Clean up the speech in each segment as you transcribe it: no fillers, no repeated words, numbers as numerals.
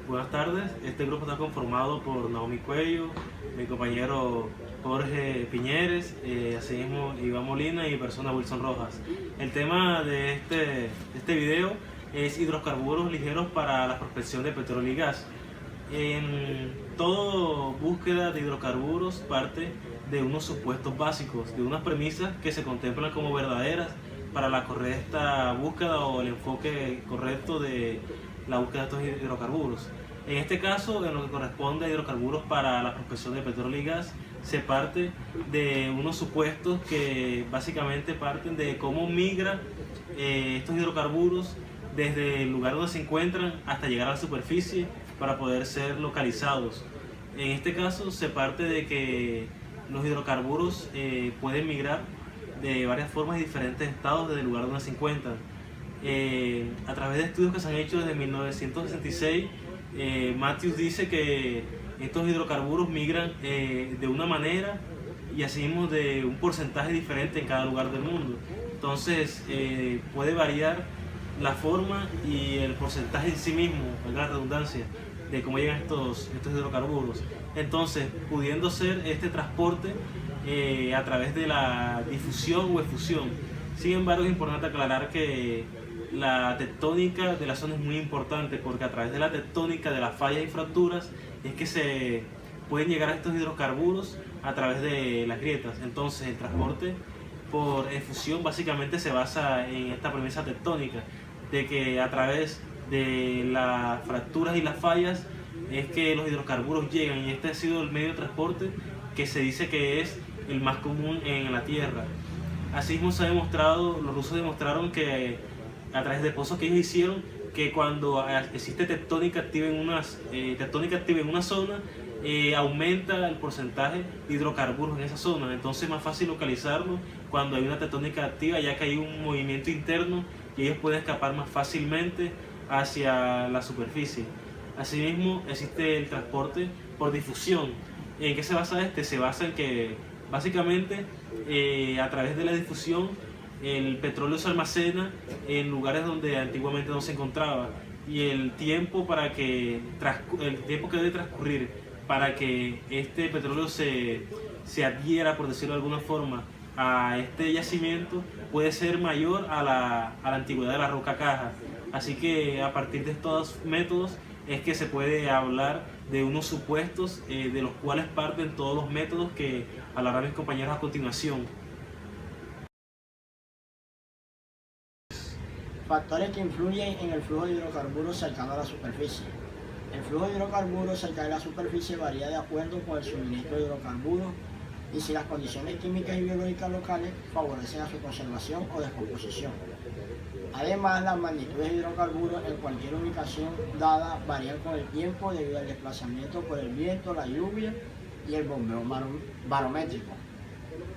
Buenas tardes, este grupo está conformado por Naomi Cuello, mi compañero Jorge Piñeres, asimismo Iván Molina y mi persona Wilson Rojas. El tema de este video es hidrocarburos ligeros para la prospección de petróleo y gas. En toda búsqueda de hidrocarburos parte de unos supuestos básicos, de unas premisas que se contemplan como verdaderas para la correcta búsqueda o el enfoque correcto de la búsqueda de estos hidrocarburos. En este caso, en lo que corresponde a hidrocarburos para la prospección de petróleo y gas, se parte de unos supuestos que básicamente parten de cómo migra estos hidrocarburos desde el lugar donde se encuentran hasta llegar a la superficie para poder ser localizados. En este caso se parte de que los hidrocarburos pueden migrar de varias formas y diferentes estados desde el lugar donde se encuentran. A través de estudios que se han hecho desde 1966, Matthews dice que estos hidrocarburos migran de una manera y asimismo de un porcentaje diferente en cada lugar del mundo. Entonces puede variar la forma y el porcentaje en sí mismo, la redundancia, de cómo llegan estos hidrocarburos. Entonces, pudiendo ser este transporte a través de la difusión o efusión. Sin embargo, es importante aclarar que la tectónica de la zona es muy importante, porque a través de la tectónica de las fallas y fracturas es que se pueden llegar a estos hidrocarburos a través de las grietas. Entonces, el transporte por efusión básicamente se basa en esta premisa tectónica, de que a través de las fracturas y las fallas es que los hidrocarburos llegan, y este ha sido el medio de transporte que se dice que es el más común en la Tierra. Asimismo se ha demostrado, los rusos demostraron que a través de pozos que ellos hicieron, que cuando existe tectónica activa en una zona, aumenta el porcentaje de hidrocarburos en esa zona. Entonces es más fácil localizarlo cuando hay una tectónica activa, ya que hay un movimiento interno y ellos pueden escapar más fácilmente hacia la superficie. Asimismo existe el transporte por difusión. ¿En qué se basa este? Se basa en que básicamente a través de la difusión el petróleo se almacena en lugares donde antiguamente no se encontraba, y el tiempo que debe transcurrir para que este petróleo se adhiera, por decirlo de alguna forma, a este yacimiento puede ser mayor a la antigüedad de la roca caja. Así que a partir de estos métodos es que se puede hablar de unos supuestos de los cuales parten todos los métodos que hablarán mis compañeros a continuación. Factores que influyen en el flujo de hidrocarburos cercano a la superficie. El flujo de hidrocarburos cerca de la superficie varía de acuerdo con el suministro de hidrocarburos y si las condiciones químicas y biológicas locales favorecen a su conservación o descomposición. Además, las magnitudes de hidrocarburos en cualquier ubicación dada varían con el tiempo debido al desplazamiento por el viento, la lluvia y el bombeo barométrico.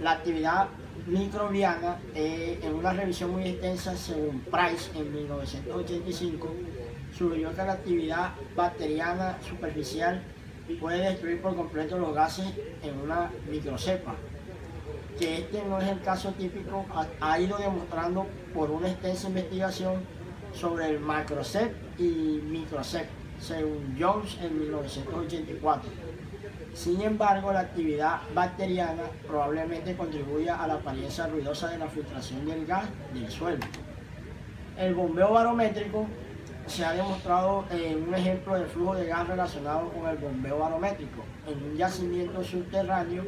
La actividad microbiana, en una revisión muy extensa según Price en 1985, sugirió que la actividad bacteriana superficial puede destruir por completo los gases en una microcepa. Que este no es el caso típico, ha ido demostrando por una extensa investigación sobre el macrocep y microcep, según Jones en 1984. Sin embargo, la actividad bacteriana probablemente contribuya a la apariencia ruidosa de la filtración del gas del suelo. El bombeo barométrico se ha demostrado en un ejemplo de flujo de gas relacionado con el bombeo barométrico en un yacimiento subterráneo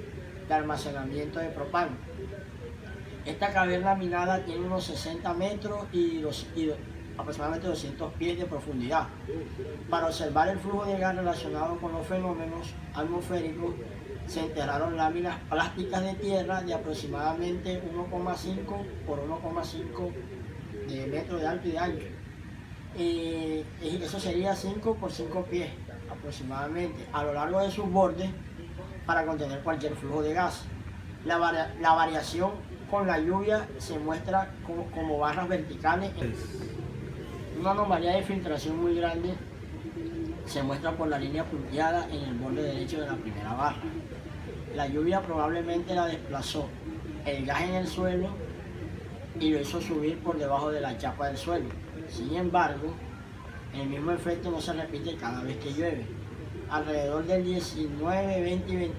de almacenamiento de propano. Esta caverna minada tiene unos 60 metros y aproximadamente 200 pies de profundidad. Para observar el flujo de gas relacionado con los fenómenos atmosféricos, se enterraron láminas plásticas de tierra de aproximadamente 1,5 por 1,5 metros de alto y de ancho. Eso sería 5 por 5 pies aproximadamente a lo largo de sus bordes para contener cualquier flujo de gas. La variación con la lluvia se muestra como barras verticales. Una anomalía de filtración muy grande se muestra por la línea punteada en el borde derecho de la primera barra. La lluvia probablemente la desplazó el gas en el suelo y lo hizo subir por debajo de la chapa del suelo. Sin embargo, El mismo efecto no se repite cada vez que llueve. Alrededor del 19, 20,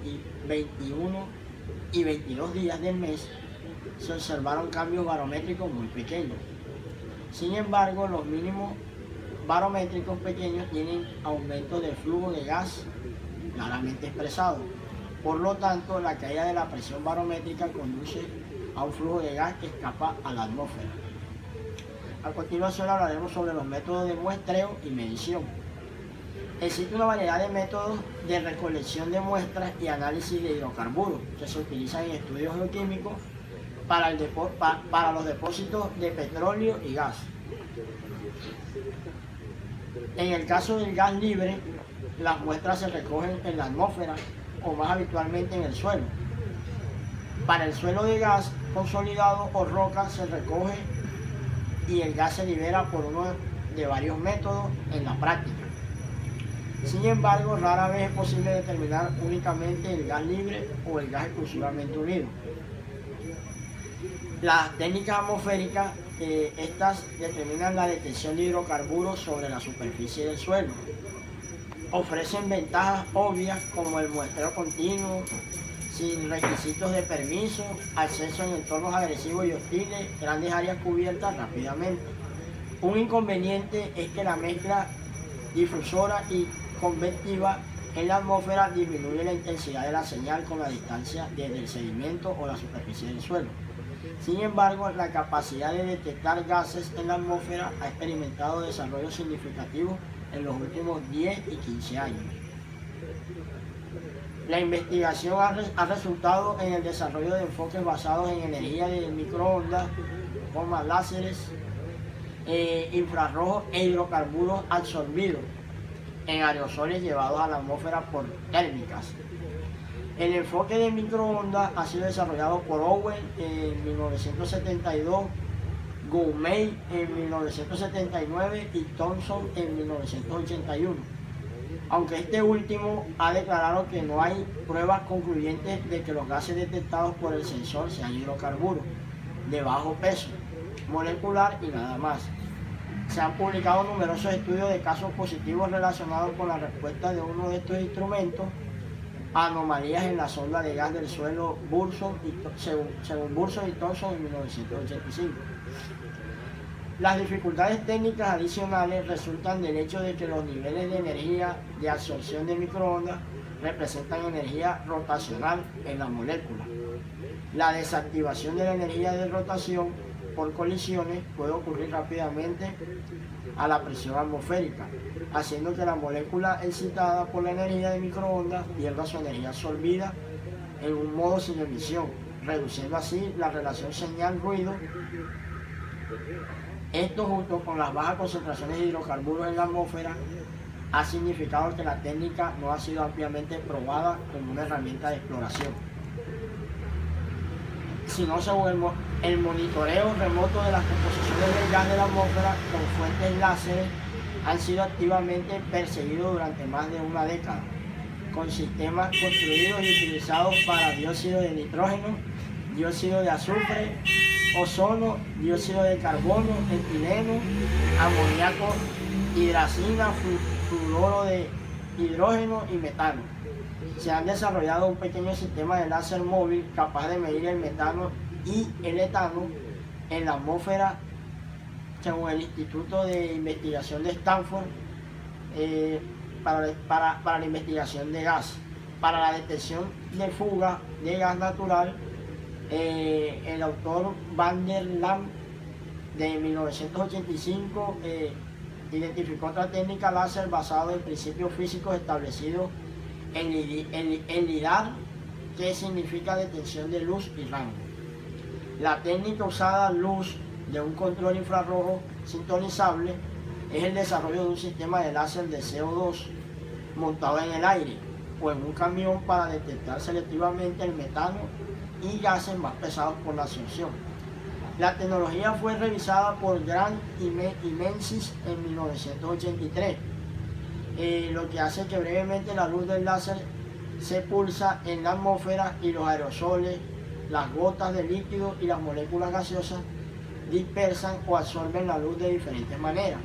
21 y 22 días del mes se observaron cambios barométricos muy pequeños. Sin embargo, los mínimos barométricos pequeños tienen aumento de flujo de gas claramente expresado. Por lo tanto, la caída de la presión barométrica conduce a un flujo de gas que escapa a la atmósfera. A continuación hablaremos sobre los métodos de muestreo y medición. Existe una variedad de métodos de recolección de muestras y análisis de hidrocarburos que se utilizan en estudios geoquímicos para los depósitos de petróleo y gas. En el caso del gas libre, las muestras se recogen en la atmósfera o más habitualmente en el suelo. Para el suelo de gas consolidado o roca se recoge y el gas se libera por uno de varios métodos en la práctica. Sin embargo, rara vez es posible determinar únicamente el gas libre o el gas exclusivamente unido. Las técnicas atmosféricas, estas determinan la detección de hidrocarburos sobre la superficie del suelo. Ofrecen ventajas obvias como el muestreo continuo, sin requisitos de permiso, acceso en entornos agresivos y hostiles, grandes áreas cubiertas rápidamente. Un inconveniente es que la mezcla difusora y convectiva en la atmósfera disminuye la intensidad de la señal con la distancia desde el sedimento o la superficie del suelo. Sin embargo, la capacidad de detectar gases en la atmósfera ha experimentado desarrollos significativos en los últimos 10 y 15 años. La investigación ha resultado en el desarrollo de enfoques basados en energía de microondas, formas láseres, infrarrojos e hidrocarburos absorbidos en aerosoles llevados a la atmósfera por térmicas. El enfoque de microondas ha sido desarrollado por Owen en 1972, Gourmet en 1979 y Thomson en 1981. Aunque este último ha declarado que no hay pruebas concluyentes de que los gases detectados por el sensor sean hidrocarburos de bajo peso molecular y nada más. Se han publicado numerosos estudios de casos positivos relacionados con la respuesta de uno de estos instrumentos a anomalías en la sonda de gas del suelo según Burson y Thomson en 1985. Las dificultades técnicas adicionales resultan del hecho de que los niveles de energía de absorción de microondas representan energía rotacional en la molécula. La desactivación de la energía de rotación por colisiones puede ocurrir rápidamente a la presión atmosférica, haciendo que la molécula excitada por la energía de microondas pierda su energía absorbida en un modo sin emisión, reduciendo así la relación señal-ruido. Esto, junto con las bajas concentraciones de hidrocarburos en la atmósfera, ha significado que la técnica no ha sido ampliamente probada como una herramienta de exploración, sino según el monitoreo remoto de las composiciones del gas de la atmósfera con fuentes láseres han sido activamente perseguidos durante más de una década, con sistemas construidos y utilizados para dióxido de nitrógeno, dióxido de azufre, ozono, dióxido de carbono, etileno, amoníaco, hidracina, fluoruro de hidrógeno y metano. Se han desarrollado un pequeño sistema de láser móvil capaz de medir el metano y el etano en la atmósfera, según el Instituto de Investigación de Stanford, para la investigación de gas. Para la detección de fuga de gas natural, el autor Van der Laan de 1985 identificó otra técnica láser basada en principios físicos establecidos en LIDAR, que significa detención de luz y rango. La técnica usada luz de un control infrarrojo sintonizable es el desarrollo de un sistema de láser de CO2 montado en el aire o en un camión para detectar selectivamente el metano y gases más pesados por la absorción. La tecnología fue revisada por Grant y Menzies en 1983, lo que hace que brevemente la luz del láser se pulsa en la atmósfera y los aerosoles, las gotas de líquido y las moléculas gaseosas dispersan o absorben la luz de diferentes maneras.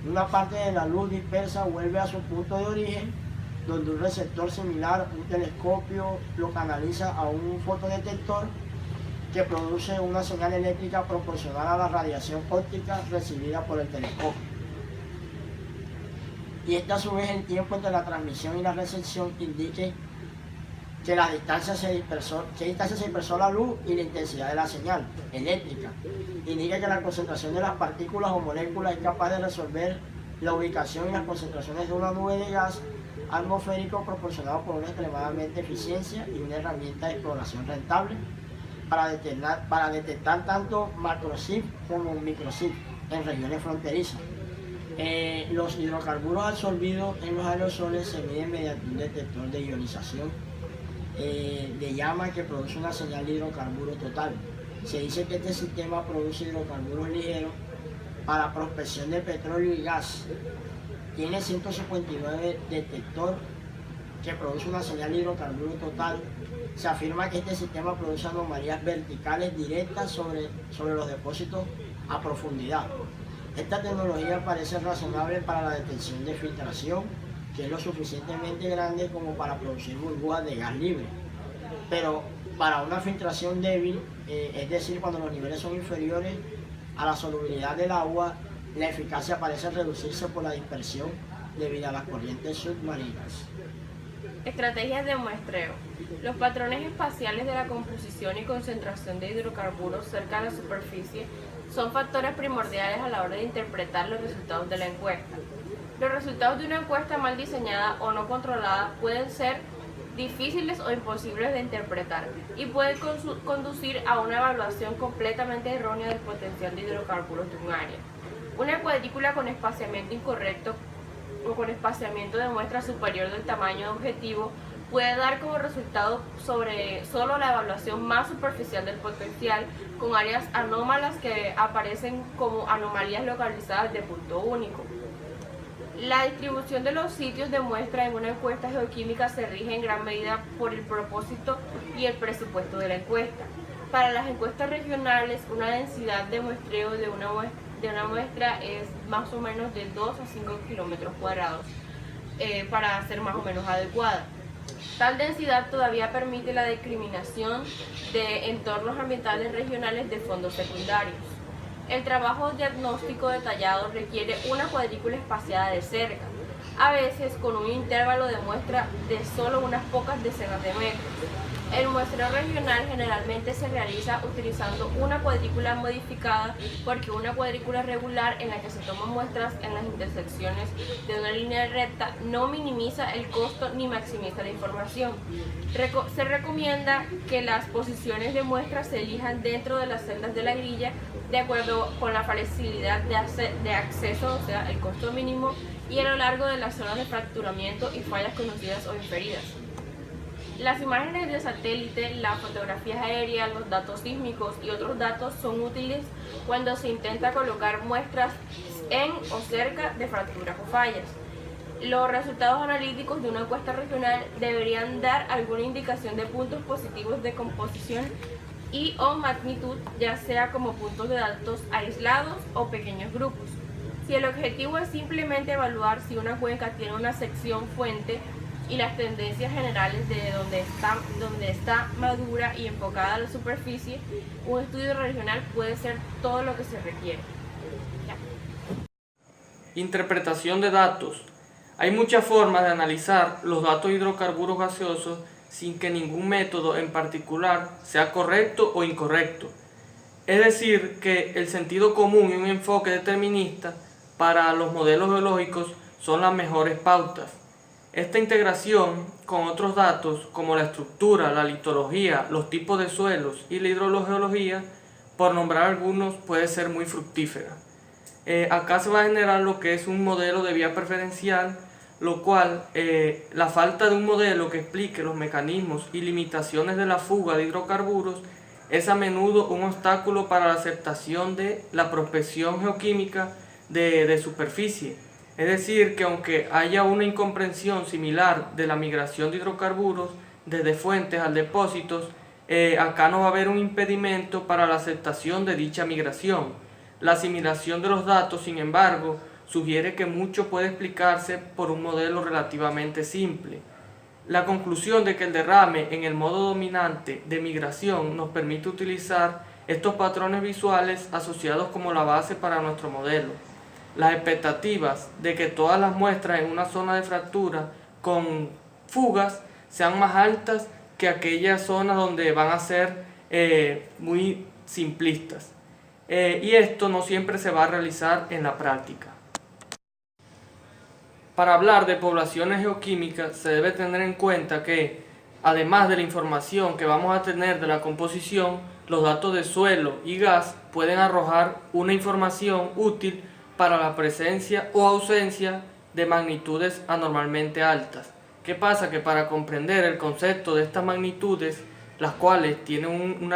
Una parte de la luz dispersa vuelve a su punto de origen, donde un receptor similar, un telescopio, lo canaliza a un fotodetector que produce una señal eléctrica proporcional a la radiación óptica recibida por el telescopio. Y a su vez el tiempo entre la transmisión y la recepción indique que la distancia se dispersó la luz y la intensidad de la señal eléctrica. Indica que la concentración de las partículas o moléculas es capaz de resolver la ubicación y las concentraciones de una nube de gas atmosférico proporcionado por una extremadamente eficiencia y una herramienta de exploración rentable para detectar tanto macrosif como microsif en regiones fronterizas. Los hidrocarburos absorbidos en los aerosoles se miden mediante un detector de ionización de llama que produce una señal de hidrocarburo total. Se dice que este sistema produce hidrocarburos ligeros para prospección de petróleo y gas. Tiene 159 detector que produce una señal de hidrocarburo total. Se afirma que este sistema produce anomalías verticales directas sobre los depósitos a profundidad. Esta tecnología parece razonable para la detección de filtración, que es lo suficientemente grande como para producir burbujas de gas libre. Pero para una filtración débil, es decir, cuando los niveles son inferiores a la solubilidad del agua, la eficacia parece reducirse por la dispersión debido a las corrientes submarinas. Estrategias de muestreo. Los patrones espaciales de la composición y concentración de hidrocarburos cerca de la superficie son factores primordiales a la hora de interpretar los resultados de la encuesta. Los resultados de una encuesta mal diseñada o no controlada pueden ser difíciles o imposibles de interpretar y pueden conducir a una evaluación completamente errónea del potencial de hidrocarburos de un área. Una cuadrícula con espaciamiento incorrecto o con espaciamiento de muestra superior del tamaño objetivo puede dar como resultado solo la evaluación más superficial del potencial, con áreas anómalas que aparecen como anomalías localizadas de punto único. La distribución de los sitios de muestra en una encuesta geoquímica se rige en gran medida por el propósito y el presupuesto de la encuesta. Para las encuestas regionales, una densidad de muestreo de una muestra es más o menos de 2 a 5 kilómetros cuadrados para ser más o menos adecuada. Tal densidad todavía permite la discriminación de entornos ambientales regionales de fondos secundarios. El trabajo diagnóstico detallado requiere una cuadrícula espaciada de cerca, a veces con un intervalo de muestra de solo unas pocas decenas de metros. El muestreo regional generalmente se realiza utilizando una cuadrícula modificada, porque una cuadrícula regular en la que se toman muestras en las intersecciones de una línea recta no minimiza el costo ni maximiza la información. Se recomienda que las posiciones de muestras se elijan dentro de las celdas de la grilla de acuerdo con la facilidad de acceso, o sea, el costo mínimo, y a lo largo de las zonas de fracturamiento y fallas conocidas o inferidas. Las imágenes de satélite, las fotografías aéreas, los datos sísmicos y otros datos son útiles cuando se intenta colocar muestras en o cerca de fracturas o fallas. Los resultados analíticos de una encuesta regional deberían dar alguna indicación de puntos positivos de composición y o magnitud, ya sea como puntos de datos aislados o pequeños grupos. Si el objetivo es simplemente evaluar si una cuenca tiene una sección fuente y las tendencias generales de donde está madura y enfocada a la superficie, un estudio regional puede ser todo lo que se requiere. Ya. Interpretación de datos. Hay muchas formas de analizar los datos de hidrocarburos gaseosos sin que ningún método en particular sea correcto o incorrecto. Es decir, que el sentido común y un enfoque determinista para los modelos geológicos son las mejores pautas. Esta integración con otros datos como la estructura, la litología, los tipos de suelos y la hidrogeología, por nombrar algunos, puede ser muy fructífera. Acá se va a generar lo que es un modelo de vía preferencial, lo cual la falta de un modelo que explique los mecanismos y limitaciones de la fuga de hidrocarburos es a menudo un obstáculo para la aceptación de la prospección geoquímica de superficie. Es decir, que aunque haya una incomprensión similar de la migración de hidrocarburos desde fuentes al depósitos, acá no va a haber un impedimento para la aceptación de dicha migración. La asimilación de los datos, sin embargo, sugiere que mucho puede explicarse por un modelo relativamente simple. La conclusión de que el derrame en el modo dominante de migración nos permite utilizar estos patrones visuales asociados como la base para nuestro modelo. Las expectativas de que todas las muestras en una zona de fractura con fugas sean más altas que aquellas zonas donde van a ser muy simplistas. Y esto no siempre se va a realizar en la práctica. Para hablar de poblaciones geoquímicas se debe tener en cuenta que, además de la información que vamos a tener de la composición, los datos de suelo y gas pueden arrojar una información útil para la presencia o ausencia de magnitudes anormalmente altas. ¿Qué pasa? Que para comprender el concepto de estas magnitudes, las cuales tienen un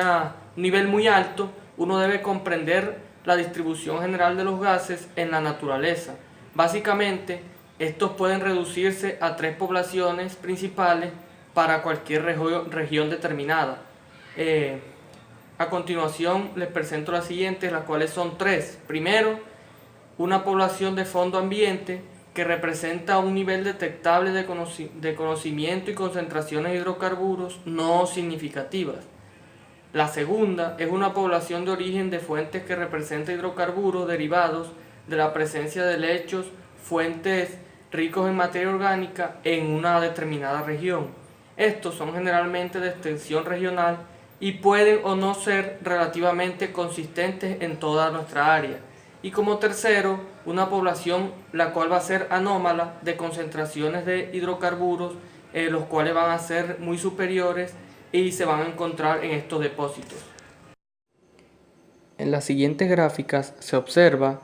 nivel muy alto, uno debe comprender la distribución general de los gases en la naturaleza. Básicamente, estos pueden reducirse a 3 poblaciones principales para cualquier región determinada. A continuación les presento las siguientes, las cuales son 3. Primero, una población de fondo ambiente que representa un nivel detectable de conocimiento y concentraciones de hidrocarburos no significativas. La segunda es una población de origen de fuentes que representa hidrocarburos derivados de la presencia de lechos, fuentes ricos en materia orgánica en una determinada región. Estos son generalmente de extensión regional y pueden o no ser relativamente consistentes en toda nuestra área. Y como tercero, una población la cual va a ser anómala de concentraciones de hidrocarburos, los cuales van a ser muy superiores y se van a encontrar en estos depósitos. En las siguientes gráficas se observa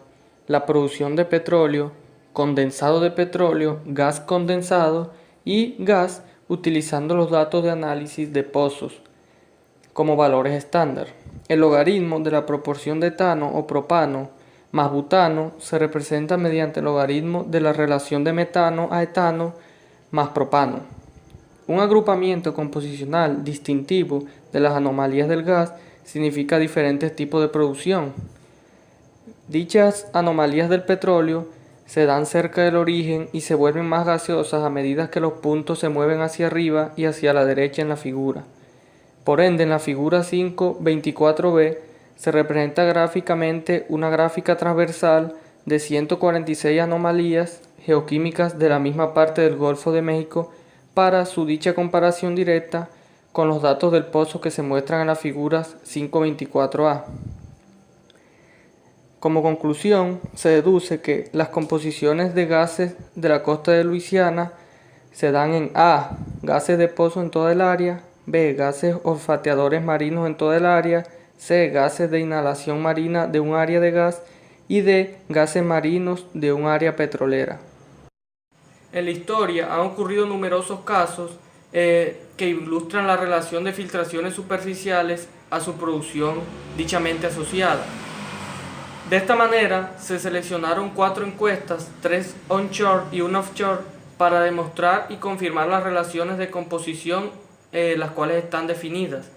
la producción de petróleo, condensado de petróleo, gas condensado y gas utilizando los datos de análisis de pozos como valores estándar. El logaritmo de la proporción de etano o propano más butano se representa mediante el logaritmo de la relación de metano a etano más propano. Un agrupamiento composicional distintivo de las anomalías del gas significa diferentes tipos de producción. Dichas anomalías del petróleo se dan cerca del origen y se vuelven más gaseosas a medida que los puntos se mueven hacia arriba y hacia la derecha en la figura. Por ende, en la figura 5.24b se representa gráficamente una gráfica transversal de 146 anomalías geoquímicas de la misma parte del Golfo de México para su dicha comparación directa con los datos del pozo que se muestran en las figuras 5.24a. Como conclusión, se deduce que las composiciones de gases de la costa de Luisiana se dan en A. Gases de pozo en toda el área, B. Gases olfateadores marinos en toda el área, C. Gases de inhalación marina de un área de gas y D. Gases marinos de un área petrolera. En la historia han ocurrido numerosos casos que ilustran la relación de filtraciones superficiales a su producción dichamente asociada. De esta manera, se seleccionaron 4 encuestas, 3 onshore y 1 offshore, para demostrar y confirmar las relaciones de composición las cuales están definidas.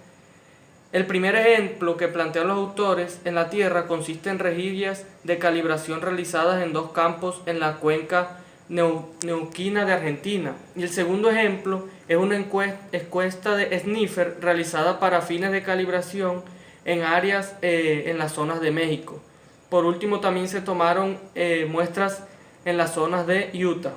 El primer ejemplo que plantean los autores en la Tierra consiste en rejillas de calibración realizadas en 2 campos en la cuenca neuquina de Argentina. Y el segundo ejemplo es una encuesta de sniffer realizada para fines de calibración en áreas en las zonas de México. Por último, también se tomaron muestras en las zonas de Utah.